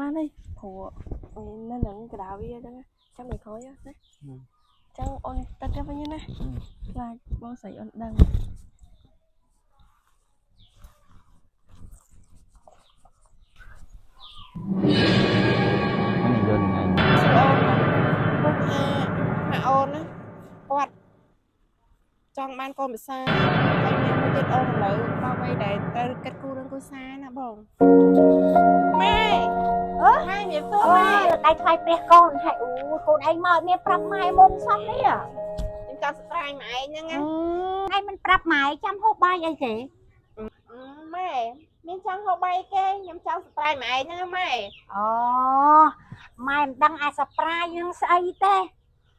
má đi thua nên đừng cái đạo bia đó xong mày khói á đấy chẳng ôn tất cả với nhau nè là bao sấy ôn đằng mình dồn ngày mà ôn á quạt trong ban con bị xa trong nhà mới chết ôn lại bao vây để kết cu đang cô xa nè bông mai mai miệng tôi mai đây thay pre con hay con anh mà miệng prap mai mông xong đấy à chúng ta sẽ trai mày nha nghe ngay mình prap mai chăm hộp bay vậy kì mày miếng trăng hộp bay kê nhắm cháu sẽ trai mày nha mày mai đăng ai surprise nhưng say tê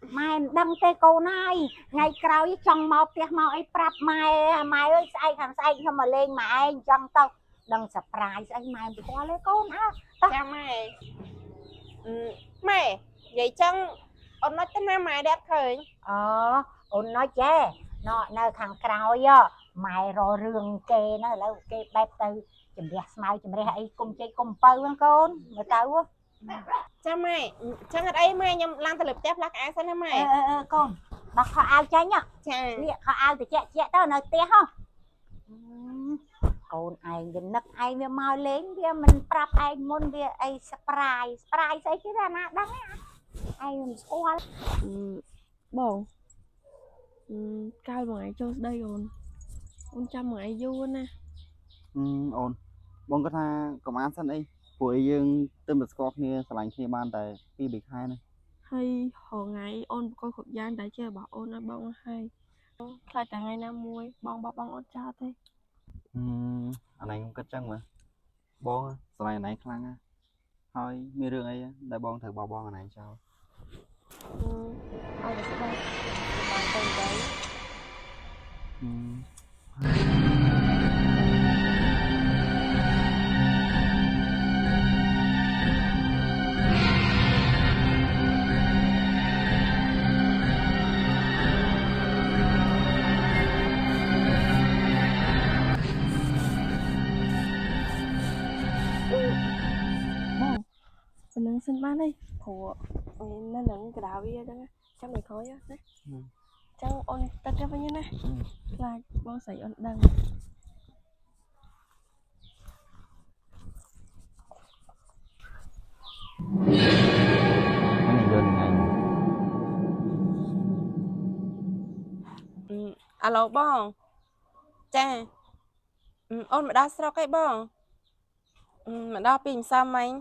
mai đăng tê cô này ngày sau với trong mau tiếc mau ấy prap mai mai ơi say thằng say không mà lên mà anh trong tao đăng surprise anh mai bị qua lấy con á chào mày mày vậy chăng ông nói tới nam mày đẹp khởi ông nói chê nó nơi thằng sau á mày rồi rường kê nó là kê bẹp từ chùm đẹp mai chùm đẹp ấy cùng chơi cùng bơ con mà tao á chào mày chăng ở đây mày nhầm lang từ lập chép lắc ai sao mày con bác họ ao cháy nhá họ ao thì chạy tao nói té không con ai đến nấc ai với mau lên với mình prap ai muốn với ai surprise thấy cái ra nè đắng ai mình qua bầu cao ngoài cho đây rồi ôn trăm ngoài vô nè ổn bông có tha công an sân ấy của dương tên bật score kia sải khi ban tại khi bị hai này hay hồi ngày ôn coi khúc gian đã chơi bảo ôn nó bông hay khai cả ngày năm muối bong bong ôn cha thế anh này cũng cất chân mà bông sải này khăng á thôi mi rương ấy đại bông thử bảo bông này sao ai là sẽ đây bàn tay đấy mình xin bán đi thua nên đừng cái đạo bia đó xong mày khói á đấy chẳng ôn tất cả với nhau nè là bao sấy ôn đằng mình dồn ngày alo bông cha ôn mà đo sao cái bông mà đo pin sao mày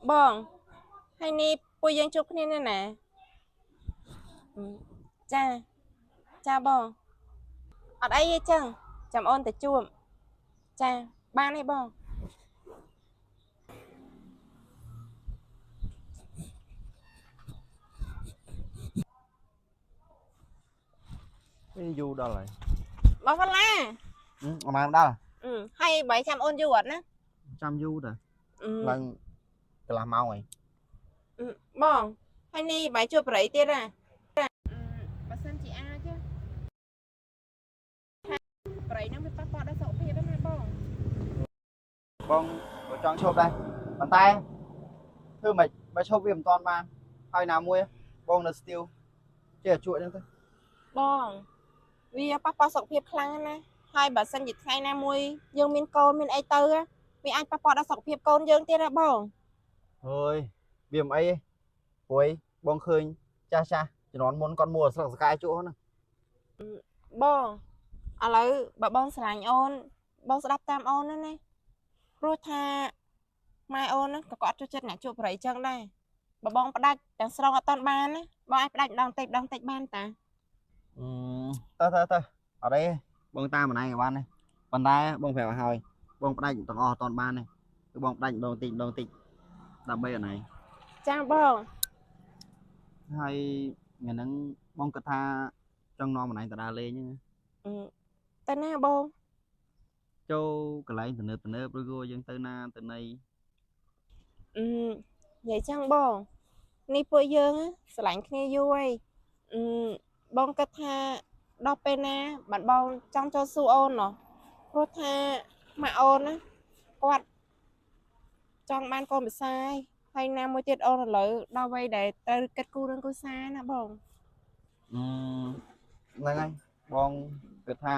bông hay ni bôi dân chụp này nè nè cha bông ở đây chăng chăm ôn từ chuồng cha ba này bông cái du đó lại bao phân la công an đó hay bảy trăm ôn du á trăm du rồi lần từ làm mau này bông hay ni bảy chụp rẫy tiết à bà xin chị A chứ rẫy nó mới bắt bỏ đã sổ phía đó mà bông chọn chụp đây bàn tay thưa mày bà chụp viêm toàn mà hai nào mua bông là steel chỉ là chuỗi nữa thôi bông vì bắt bỏ sổ phía khăn nè hai bà xin dịch khai nam mui dương miên côn miên ai tư á vì anh bắt bỏ đã sổ phía côn dương tiết ra bông thôi viêm ấy cuối bông khơi cha chỉ nón muốn con mùa sọc cái chỗ nữa bông lấy bà bông sẽ lành ôn bông sẽ đắp tam ôn nữa nè rồi tha mai ôn á có cho chất nè chụp rẫy chân đây bà bông bắt đạch chẳng xong ở toàn ban á bông ai bắt đạch đong tịch ban ta thôi ở đây bông ta mà này ban này bàn tay bông phải hỏi bông bắt đánh toàn ban này cái bông đánh đồng tịch làm bây ở này chào bông hay ngày nắng bông cất tha trong non mà này ta đa lên nhá tên nào bông châu cái lấy từ nơi Brugo dân từ này vậy chăng bông ni bôi dương á sẽ lạnh kia vui bông cất tha đo pena bạn bông trong cho su ôn nó rồi tha mà ôn á quạt trong ban con bị sai hay nam mới tiết ôn là lỡ đau vây để tới kết cu đơn cô sai nè bông ហ្នឹងហើយបងគិតថា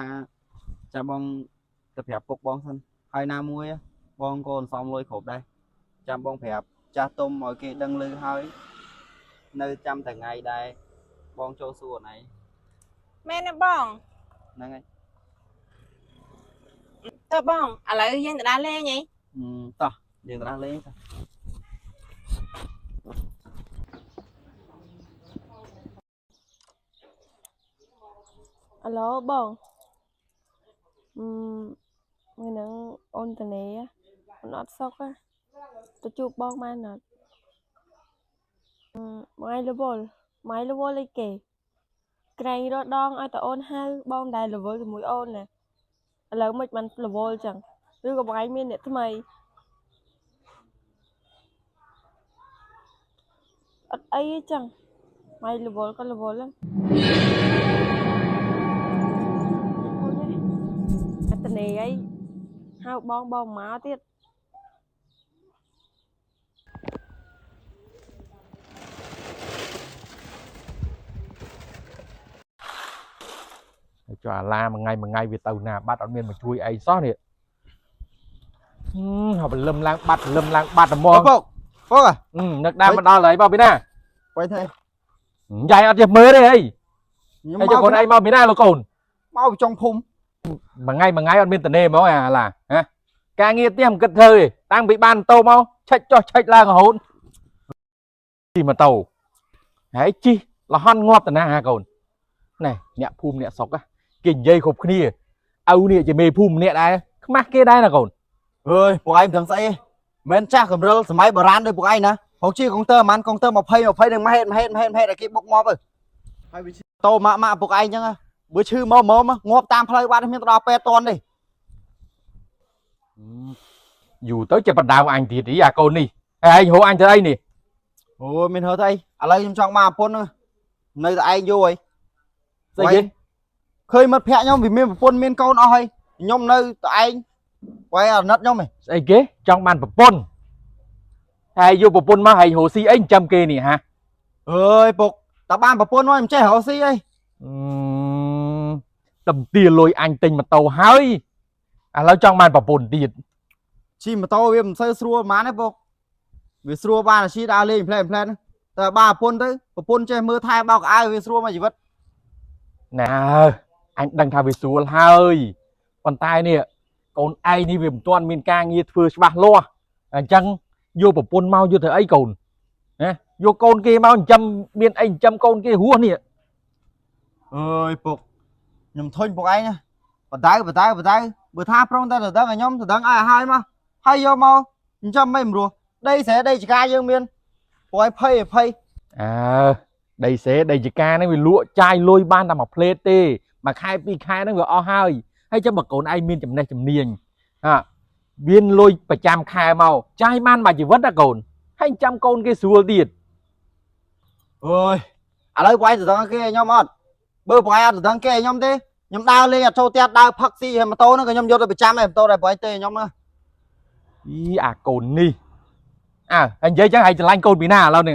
ចាំបងទៅប្រាប់ពុកបងសិនហើយណាមួយបងកូនសំលុយគ្រប់ដែរចាំបងប្រាប់ចាស់ទុំឲ្យគេដឹងឮហើយនៅចាំតែថ្ងៃដែរបងចូលសួរអូនឯង mẹ nè bông ហ្នឹងហើយ tớ bông à lỡ dân đã lên nhỉ តោះយើងទៅលេងទៅ alo bon người nâng ôn tờ này á nó sốc á tôi chụp bon mà nó máy lưu vô lấy kề cái đó đong ai ta ôn hai bon đài lưu vô mũi ôn nè lớn mịch mình lưu vô chẳng đưa cái máy miên để thế mày ấy chẳng mày lưu vô con lưu vô lắm tờ này ấy hai bon bon máu tiết cho la một ngày về tàu nào bắt ở miền mà chui ấy xót nè họ bị lâm lang bắt là mòពុកà nước đam mà đo lấy bao bên nào បាយទេ dài ăn mới đây ấy ខ្ញុំ hay cho con ai bao bên nào nó cồn មកពីចុងភូមិ mà ngày ăn bên tận nề máu à là hả ca nghe tiếng cất thời đang bị ban tàu mau chạy la hồn gì mà tàu hãy chi là hon ngọt tận na cồn này nhẹ phum nhẹ sọc á kinh dây khục kia âu nè chỉ mê phum nhẹ đây mắc kia đây là cồn អើយពួកឯងមិនដឹងស្អីមិនចាស់កំរិលសម័យបុរាណដូចពួកឯងណាផងជាកុងទ័រប៉ុន្មានកុងទ័រ20នឹងមកហេតុឲ្យគេបុកងាប់ហើយវាតោម៉ាក់ពួកឯងចឹងបើឈឺមកងាប់តាមផ្លូវបាត់មានទៅដល់ពេលតន់ទេ dù tới chơi bật đào anh thì tí à cồn đi anh hổ anh tới đây nè អូយមានហឺតអីឥឡូវខ្ញុំចង់មកប្រពន្ធនៅតែឯងយូរហើយ sao vậy ឃើញមិត្តភក្តិខ្ញុំវាមានប្រពន្ធមានកូនអស់ហើយខ្ញុំនៅតែឯងបើអាណិតខ្ញុំហ៎ sao kế trong bàn bập pôn hay vô bập pôn mà hay hồ si anh chăm kê nè hả អើយពុកតើបានប្រពន្ធមកខ្ញុំចេះរកស៊ីអី tầm tiền lôi anh tình mà tàu hơi à lâu trong bàn bập pôn tiền ជិះម៉ូតូវាមិនសូវស្រួលប៉ុន្មានទេពុកវាស្រួលបានតែជិះដើរលេងផ្លែតតែបានប្រពន្ធទៅប្រពន្ធចេះមើលថែបោកអាវវាស្រួលមកជីវិត nè anh đang thao về xuống hơi còn tai nè còn ai đi về toàn miền ca nghe vừa bạc lo chăng vô bập pôn mau vô thời ấy cồn vô con kia mau chăm miền anh chăm con kia hú nè អើយពុកខ្ញុំធុញពុកឯងណាបដៅបើថាប្រងតែទៅដឹងឲ្យខ្ញុំទៅដឹងឲ្យហើយមកហើយយកមកអញ្ចឹងមិនព្រោះដីស្រែដីចកាយើងមានពួកឯងភ័យ à đây sẽ đây chỉ ca nó bị lụa chai lôi ban làm một plate tê mà khai pi khai nó vừa o hai hay cho bậc cồn ai miên chấm này chấm niềng viên lôi phải chăm khai màu chai man mà chỉ vớt ra cồn hay trăm con cái xua tiền អើយឥឡូវពួកឯងទៅដឹងគេខ្ញុំអត់បើពួកឯងអត់ទៅដឹងគេខ្ញុំទេខ្ញុំដើរលេងអត់ចូលផ្ទះដើរផឹកស៊ីហើយម៉ូតូហ្នឹងក៏ខ្ញុំយកទៅប្រចាំដែរម៉ូតូដែរពួកឯងទេខ្ញុំណា ý à cồn đi à anh dây chắc hay chỉ lanh cồn bị nào lâu nè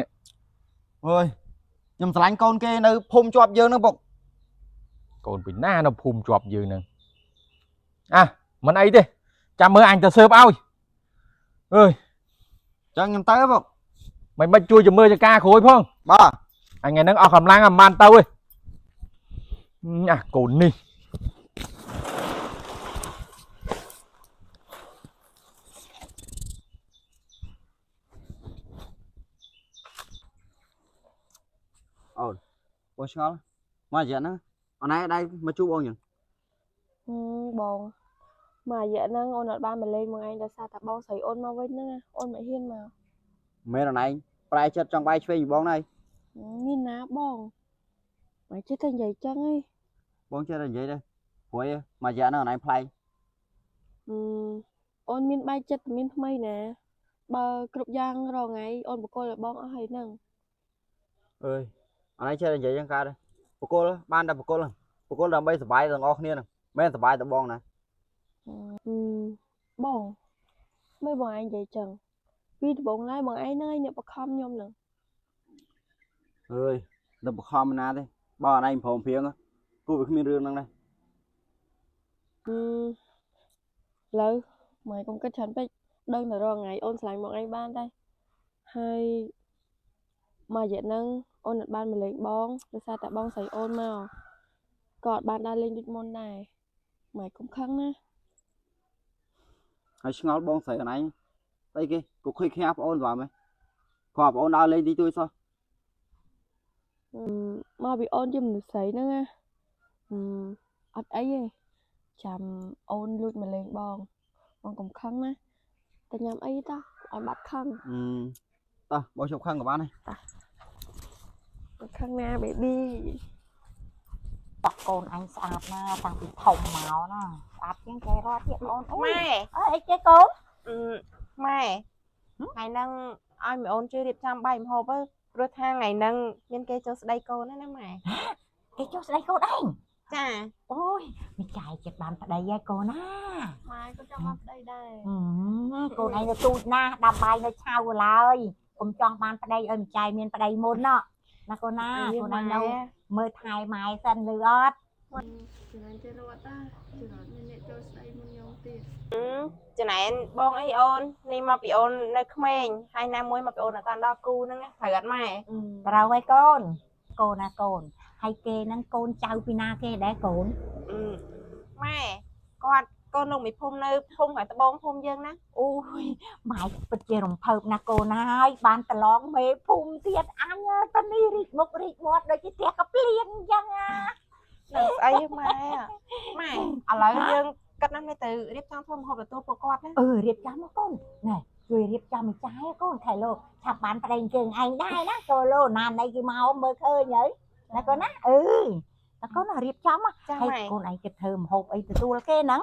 អើយខ្ញុំស្រឡាញ់កូនគេនៅភូមិជាប់យើងហ្នឹងពុក cồn bị na nó phum chọp dư nè à mình ấy đi chăm mơ anh ta sơ bao ơi ចឹងខ្ញុំទៅពុក mày bắt chui cho mơ cho ca khối phong បាទ anh ngày nó ở hầm lang hầm man tao ơi à cồn đi បងឆ្ងល់មកយ៉ាងហ្នឹងអូនឯងដៃមកជួបបងយ៉ាង bon mà vậy nó ôn ở ba mình lên một ngày là sao ta bao sấy ôn mau với nữa ôn mày hiên mà មែនអូនឯងប្រែចិត្តចង់បាយឆ្វេងបងនេះ nhìn ná bon mày chết thành vậy chăng ấy បងចេះតែនិយាយទេព្រោះមកយ៉ាងហ្នឹងអូនឯងប្លែក ôn miên bay chết miên mây nè bờ cục giang rồi ngày ôn một cô là bon ở hay nâng អើយអូនឯងចេះតែនិយាយចឹងកើតទេបកគលបានតែបកគលដើម្បីសុបាយទាំងអស់គ្នាហ្នឹងមែនសុបាយតែបងណា bon mấy bọn anh vậy chừng ពីដំបងឡើយបងឯងហ្នឹងឯងអ្នកបខំខ្ញុំហ្នឹង ơi đập kho mà na thế bao anh phòng phiền á cô với miếng rương năng này លើម៉ែកុំគិតច្រើនពេកដឹងតែរាល់ថ្ងៃអូនឆ្លាញ់មកឯងបានដែរហើយមករយៈហ្នឹងអូនអត់បានមកលេងបងដោយសារតែបងស្រីអូនមកក៏អត់បានដើរលេងដូចមុនដែរម៉ែកុំខឹងណា ហើយឆ្ងល់បងស្រីអនឯងស្អីគេcô khơi khe áp ôn vào mày có áp ôn đau lên đi tôi sao មកពីអូនជាមនុស្សស្រីហ្នឹងណាអត់អីទេចាំអូនលួចមកលេងបងកុំខឹងណាតែញ៉ាំអីតោះឲ្យបាត់ខឹង ta bao chục khăn của bạn này បាត់ខឹងណា baby តកូនអញស្អាតណាតាំងពីធំមកណាស្អាតជាងគេរត់ទៀតអូនអូ ម៉ែ អីគេកូន ម៉ែថ្ងៃហ្នឹងឲ្យមីអូនជួយរៀបចំបាយម្ហូបទៅព្រោះថាថ្ងៃហ្នឹងមានគេចូលស្ដីកូនណាម៉ែ គេចុះស្ដីកូនឯង ចា អូយមិនចាយចិត្តបានប្តីឯងកូនណា ម៉ែក៏ចង់បានប្តីដែរ កូនឯងទៅទូចណាស់ដាំបាយនៅឆៅឡើយកុំចង់បានប្តីឲ្យមិនចាយមានប្តីមុនណាកូនណាកូនឯងនៅមើលថែម៉ែសិនលឺអត់ ចំណែនចេះរត់តាច្រើនមានអ្នកចូលស្ដីមុនខ្ញុំទៀត ចំណែនបងអីអូននេះមកពីអូននៅក្មេងហើយណាមួយមកពីអូនអត់ដល់គូហ្នឹងត្រូវអត់ម៉ែ ត្រូវហើយកូនកូនណាកូនហើយគេហ្នឹងកូនចៅពីណាគេដែរកូន ម៉ែគាត់កូនលោកមីភូមិនៅភូមិហើយត្បូងភូមិយើងណា អូយម៉ែពិតជារំភើបណាស់កូនហើយបានប្រឡងមេភូមិទៀតអញទៅនេះរីកមុខរីកមាត់ដូចជាផ្ទះកាភ្លៀងអញ្ចឹង នឹងស្អីម៉ែម៉ែឥឡូវយើងគិតណាស់ទៅរៀបចំធ្វើម្ហូបទទួលពួកគាត់ណា រៀបចំមកកូនណែជួយរៀបចំឲ្យចាយកូនថៃលោកឆាប់បានប្តីជើងឯងដែរណាកូនលោណាណៃគេមកមើលឃើញហើយណាកូនណាតែកូនរៀបចំ ចា ហើ ម៉ែ យកូនឯងគិតធ្វើម្ហូបអីទទួលគេហ្នឹង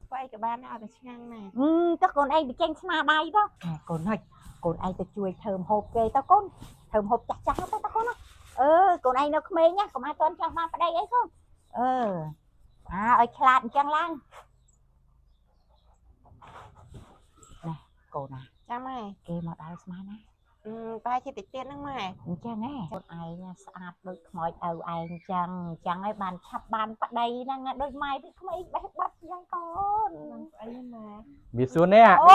ធ្វើអីក៏បានដែរឲ្យតែឆ្ងាញ់ណា តើកូនឯងបញ្ចេញស្នាដៃទៅកូនហុចកូនឯងទៅជួយធ្វើម្ហូបគេទៅកូនធ្វើម្ហូបចាស់ចាស់ទៅកូនណាកូនឯងនៅក្មេងណាកុំឲ្យតន់ចង់បានប្តីអីកូនឲ្យខ្លាចអញ្ចឹងឡើងណែកូនណា ចាម៉ែ គេមកដល់ស្មានណា តែជាតិចទៀតហ្នឹងម៉ែ អញ្ចឹងហ៎កូនឯងស្អាតដូចខ្មោចឪឯងអញ្ចឹងហើយបានឆាប់បានប្តីហ្នឹងដូចម៉ែពីក្មេងបេះបាត់អញ្ចឹងកូន អីម៉ែ មានសួននេះ អូ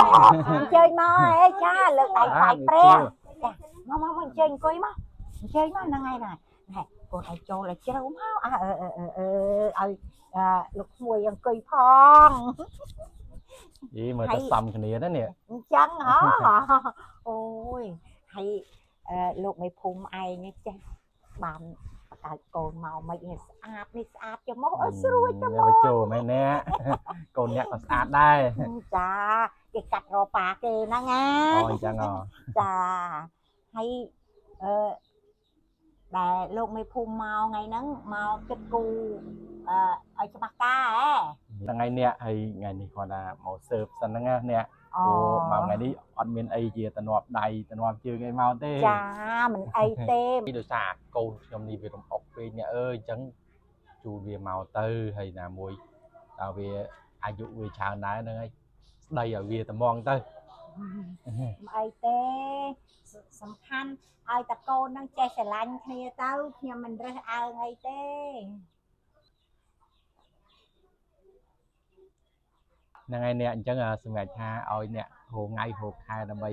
អញ្ជើញមកអេចាលើកដៃថ្វាយព្រះមកអញ្ជើញអង្គុយមកអញ្ជើញមកហ្នឹងហើយណាកូនឯងចូលឲ្យជ្រៅមកឲ្យលោកក្មួយអង្គុយផង យីមើលតែសំគ្នាណានេះ អញ្ចឹងហ៎អូយហើយលោកមេភូមិឯងចេះបានបកើតកូនមកមិនឲ្យស្អាតនេះស្អាតចមុះអើស្រួយចមុះ ចូលមែនណាកូនអ្នកក៏ស្អាតដែរ ចាគេកាត់រប៉ាគេហ្នឹងណា អូអញ្ចឹង ចាហើយដែលលោកមេភូមិមកថ្ងៃហ្នឹងមកគិតគូឲ្យច្បាស់ការថ្ងៃនេះហើយថ្ងៃនេះគាត់ថាមកសើបសិនហ្នឹងណា អូ មកថ្ងៃនេះអត់មានអីជាតំណប់ដៃតំណប់ជើងអីមកទេ ចាមិនអីទេ ដោយសារកូនខ្ញុំនេះវារំអុកពេកអ្នកអើយអញ្ចឹងជូនវាមកទៅហើយណាមួយតើវាអាយុវាច្រើនដែរហ្នឹងហើយស្ដីឲ្យវាត្មងទៅ មិនអីទេសំខាន់ឲ្យតកូនហ្នឹងចេះស្រឡាញ់គ្នាទៅខ្ញុំមិនរើសអើងអីទេ ហ្នឹងហើយអ្នកអញ្ចឹងសម្រាប់ថាឲ្យអ្នកហូរថ្ងៃហូរខែដើម្បី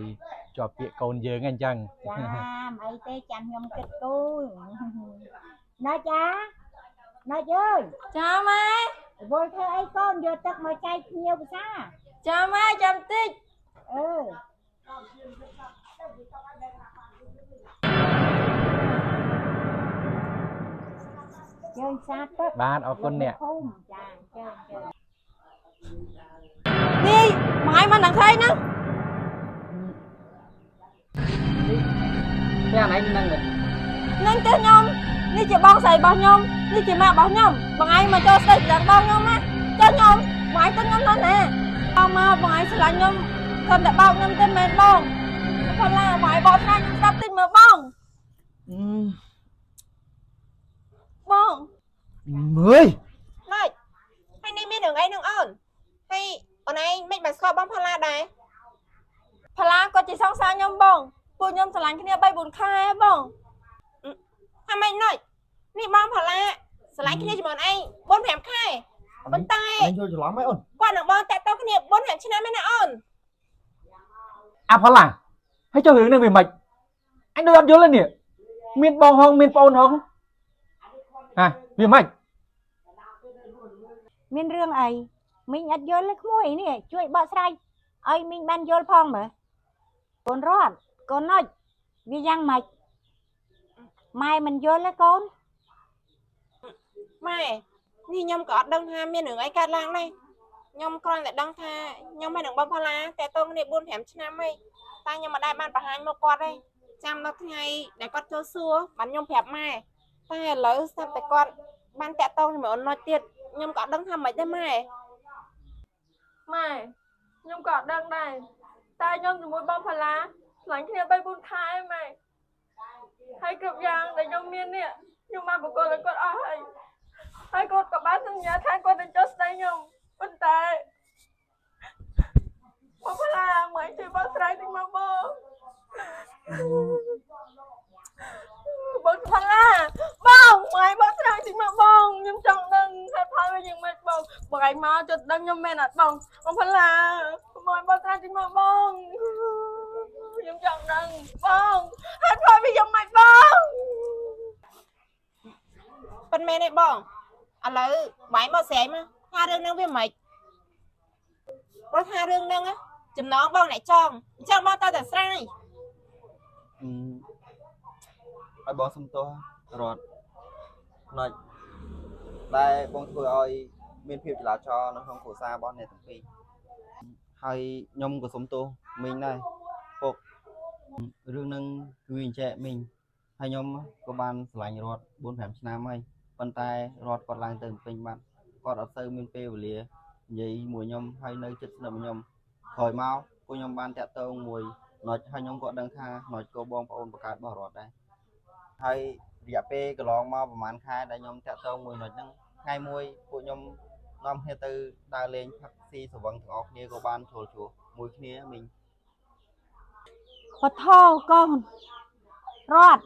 ជាប់ពាក្យកូនយើងអញ្ចឹង ចាមិនអីទេចាំខ្ញុំគិតគូរណាចាណាយើយ ចាម៉ែ វល់ធ្វើអីកូនយកទឹកមកចែកភ្ញៀវភាសា ចាម៉ែចាំតិច យើងសាទឹក បាទអរគុណអ្នក ភូមិចាជើង នេះម៉ែមកនឹងឃើញហ្នឹង thế anh năng được នឹងទៅខ្ញុំនេះជាបងស្រីរបស់ខ្ញុំនេះជាម៉ាក់របស់ខ្ញុំបងឯងមកចូលស្ដីដល់បងខ្ញុំណាចុះខ្ញុំបងឯងទៅខ្ញុំនោះណាបងមកបងឯងស្រឡាញ់ខ្ញុំគាត់តែបោកខ្ញុំទេមែនបងគាត់ឡាបងឯងបោកស្រាខ្ញុំស្ដាប់តិចមើលបងបង mười ម៉េចហើយនេះមានរឿងអីនឹងអូនហើយអូនឯងមិនបានស្គាល់បងផល្លាដែរ ផ ផល្លាគាត់ជាសង្សារខ្ញុំបងពួកខ្ញុំស្រឡាញ់គ្នា3 4ខែបង ថាម៉េចណុចនេះបងផល្លាស្រឡាញ់គ្នាជាមួយឯង4 5ខែប៉ុន្តែ អញយល់ច្រឡំហ៎អូន គាត់នឹងបងតាក់ទងគ្នា4 5ឆ្នាំឯណាអូន អាផល្លាហើយចុះរឿងនេះវាមិនអញដូចអត់យល់ទេនេះមានបងហងមានប្អូនហងហ่ะវាមិន មានរឿងអីមីងអត់យល់ទេក្មួយនេះជួយបកស្រាយឲ្យមីងបានយល់ផងមើលកូនរត់កូនណុចវាយ៉ាងម៉េចម៉ែមិនយល់ទេកូន ម៉ែនេះខ្ញុំក៏អត់ដឹងថាមានរឿងអីកើតឡើងដែរខ្ញុំគ្រាន់តែដឹងថាខ្ញុំហើយនឹងបងផល្លាតាក់ទងគ្នា4 5ឆ្នាំហើយតែខ្ញុំមិនដែលបានបង្ហាញមកគាត់ទេចាំដល់ថ្ងៃដែលគាត់ចូលសួរបានខ្ញុំប្រាប់ម៉ែតែឥឡូវស្រាប់តែគាត់បានតាក់ទងជាមួយអូនណុចទៀតខ្ញុំក៏អត់ដឹងថាម៉េចដែរម៉ែ ម៉ែខ្ញុំក៏អត់ដឹងដែរតែខ្ញុំជាមួយបងផល្លាស្រឡាញ់គ្នា3 4ខែម៉ែហើយគ្រប់យ៉ាងដែលខ្ញុំមាននេះខ្ញុំបានបកគលឲ្យគាត់អស់ហើយគាត់ក៏បានសន្យាថាគាត់នឹងចុះស្ដីខ្ញុំប៉ុន្តែបងផល្លាមិនជួយបកស្រាយទាំងមកបងផល្លាបងមិនបកស្រាយទាំងមកបងខ្ញុំចង់ដឹងហេតុផលវាយ៉ាងម៉េចបងបងឯងមកចុះដឹងខ្ញុំមែនអត់បងផល្លាមិនបកស្រាយទាំងមកបងខ្ញុំចង់ដឹងបងហេតុផលវាយ៉ាងម៉េចបង ប៉ុន្មានទេបងឥឡូវបាយមកស្រែកមកថារឿងហ្នឹងវាមិនព្រោះថារឿងហ្នឹងចំណងបងអ្នកចង់អញ្ចឹងបងតើតែស្រាយ ឲ្យបងសុំទោសរត់ណុចតែបងធ្វើឲ្យមានភាពចលាចលនៅក្នុងគ្រួសាររបស់អ្នកទាំងពីរហើយខ្ញុំក៏សុំទោសមីងដែរពុករឿងហ្នឹងគឺវាអញ្ចឹងមីងហើយខ្ញុំក៏បានស្រឡាញ់រត់4 5ឆ្នាំហើយប៉ុន្តែរត់គាត់ឡើងទៅពេញបាត់គាត់អត់ទៅមានពេលវេលានិយាយមួយខ្ញុំហើយនៅចិត្តស្និទ្ធមួយខ្ញុំក្រោយមកពួកខ្ញុំបានតាក់ទងមួយណុចហើយខ្ញុំក៏ដឹងថាណុចក៏បងប្អូនបង្កើតរបស់រត់ដែរហើយរយៈពេលកន្លងមកប្រហែលខែដែលខ្ញុំតាក់ទងមួយណុចហ្នឹងថ្ងៃមួយពួកខ្ញុំនាំគ្នាទៅដើរលេងផឹកស៊ីស្រវឹងទាំងអស់គ្នាក៏បានចូលជួបមួយគ្នាមីង ពធកូនរត់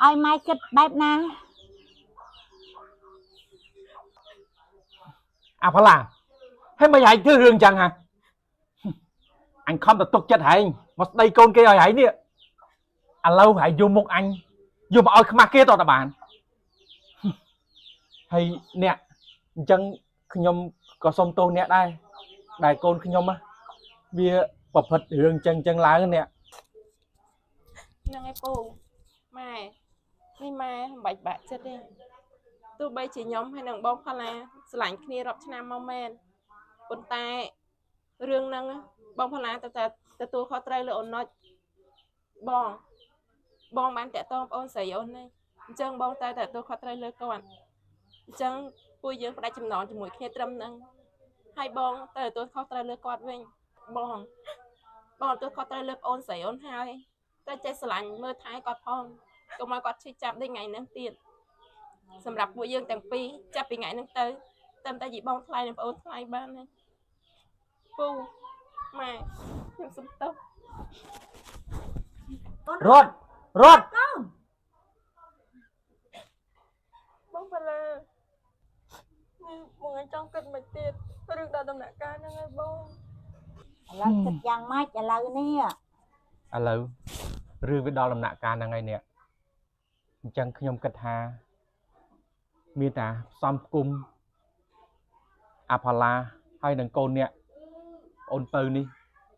ឲ្យម៉ែគិតបែបណា អាផល្លាហើយមិនឯងធ្វើរឿងចឹងហ่ะអញខំទៅទុកចិត្តហែងមកស្ដីកូនគេឲ្យហែងនេះឥឡូវហែងយកមុខអញយកមកឲ្យខ្មាស់គេតតែបានហើយអ្នកអញ្ចឹងខ្ញុំក៏សុំទោសអ្នកដែរដែលកូនខ្ញុំវាប្រព្រឹត្តរឿងចឹងឡើងអ្នក ហ្នឹងឯងពូម៉ែនេះម៉ែមិនបាច់បាក់ចិត្តទេទោះបីជាខ្ញុំហើយនឹងបងផល្លាស្រឡាញ់គ្នារាប់ឆ្នាំមកមែនប៉ុន្តែរឿងហ្នឹងបងផល្លាតែទទួលខុសត្រូវលើអូនណុចបងបានតាក់ទងប្អូនស្រីអូននេះអញ្ចឹងបងតែទទួលខុសត្រូវលើគាត់អញ្ចឹងពួកយើងផ្ដាច់ចំណងជាមួយគ្នាត្រឹមហ្នឹងហើយបងតែទទួលខុសត្រូវលើគាត់វិញបងទទួលខុសត្រូវលើប្អូនស្រីអូនហើយតែចេះស្រឡាញ់មើលថែគាត់ផងកុំឲ្យគាត់ឈឺចាប់ដូចថ្ងៃហ្នឹងទៀតសម្រាប់ពួកយើងទាំងពីរចាប់ពីថ្ងៃហ្នឹងទៅតែយីបងថ្លៃនិងប្អូនថ្លៃបានទេពូម៉ែខ្ញុំសុំទោស រត់ បងផល្លាបងឯងចង់គិតមិនទៀតរឿងដល់ដំណាក់កាលហ្នឹងហើយបង ឥឡូវគិតយ៉ាងម៉េចឥឡូវនេះ ឥឡូវរឿងវាដល់ដំណាក់កាលហ្នឹងហើយអ្នកអញ្ចឹងខ្ញុំគិតថាមានតែផ្សំផ្គុំអាផល្លាហើយនឹងកូនអ្នកអូនពៅនេះ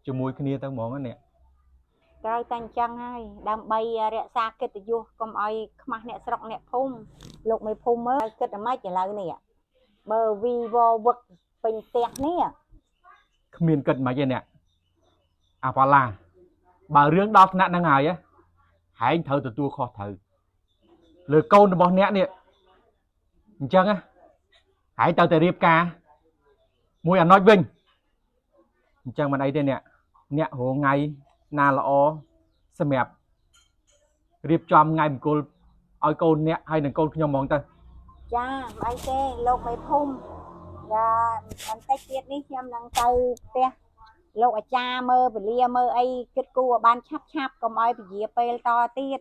ជាមួយគ្នាទៅហ្មងអ្នក ត្រូវតែអញ្ចឹងហើយដើម្បីរក្សាកិត្តិយសកុំឲ្យខ្មាស់អ្នកស្រុកអ្នកភូមិលោកមេភូមិមើលគិតតែម៉េចឥឡូវនេះបើវីវវឹកពេញផ្ទះនេះ គ្មានគិតមិនទេអ្នកអាផល្លាបើរឿងដល់ថ្នាក់ហ្នឹងហើយហែងត្រូវទទួលខុសត្រូវលើកូនរបស់អ្នកនេះអញ្ចឹងហែងត្រូវតែរៀបការមួយអាណុចវិញអញ្ចឹងមិនអីទេអ្នករងថ្ងៃណាល្អសម្រាប់រៀបចំថ្ងៃមង្គលឲ្យកូនអ្នកហើយនឹងកូនខ្ញុំហ្មងទៅ ចាមិនអីទេលោកមេភូមិចាបន្តិចទៀតនេះខ្ញុំនឹងទៅផ្ទះ លោកអាចារ្យមើលពលាមើលអីគិតគូរឲ្យបានឆាប់ឆាប់កុំឲ្យពជាពេលតទៀត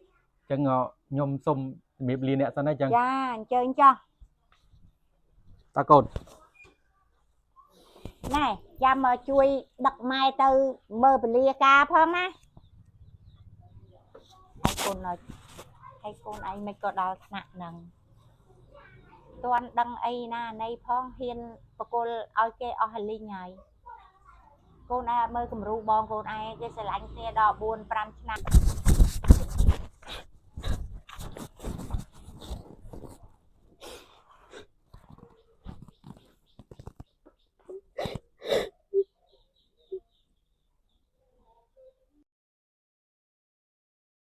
ចឹងខ្ញុំសុំជំរាបលាអ្នកសិនហើយចឹង ចាអញ្ជើញចុះ តើកូន ណែចាំមកជួយដឹកម៉ែទៅមើលពលាការផងណាហើយកូនឯងមិនក៏ដល់ថ្នាក់ហ្នឹងទាន់ដឹងអីណានៃផងហ៊ានបកគលឲ្យគេអស់ហលីងហើយកូនឯងមើលគំរូបងកូនឯងគេស្រឡាញ់គ្នាដល់4 5ឆ្នាំ